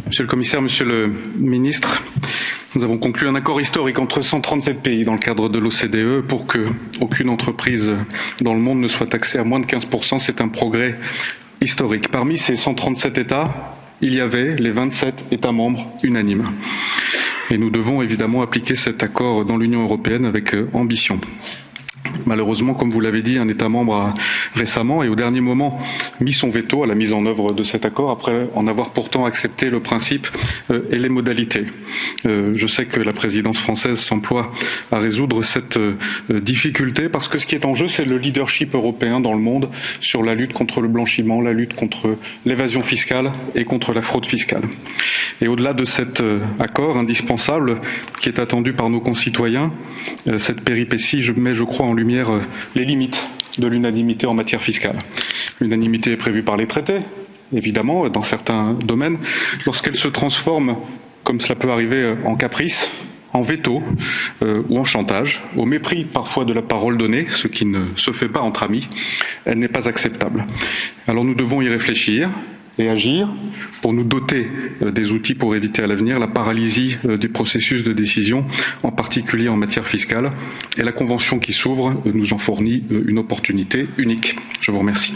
Monsieur le commissaire, monsieur le ministre, nous avons conclu un accord historique entre 137 pays dans le cadre de l'OCDE pour que aucune entreprise dans le monde ne soit taxée à moins de 15%. C'est un progrès historique. Parmi ces 137 États, il y avait les 27 États membres unanimes. Et nous devons évidemment appliquer cet accord dans l'Union européenne avec ambition. Malheureusement, comme vous l'avez dit, un État membre a récemment et au dernier moment mis son veto à la mise en œuvre de cet accord, après en avoir pourtant accepté le principe et les modalités. Je sais que la présidence française s'emploie à résoudre cette difficulté parce que ce qui est en jeu, c'est le leadership européen dans le monde sur la lutte contre le blanchiment, la lutte contre l'évasion fiscale et contre la fraude fiscale. Et au-delà de cet accord indispensable qui est attendu par nos concitoyens, cette péripétie met, je crois, en lumière les limites de l'unanimité en matière fiscale. L'unanimité est prévue par les traités, évidemment, dans certains domaines. Lorsqu'elle se transforme, comme cela peut arriver, en caprice, en veto ou en chantage, au mépris parfois de la parole donnée, ce qui ne se fait pas entre amis, elle n'est pas acceptable. Alors nous devons y réfléchir et agir pour nous doter des outils pour éviter à l'avenir la paralysie des processus de décision, en particulier en matière fiscale. Et la Convention qui s'ouvre nous en fournit une opportunité unique. Je vous remercie.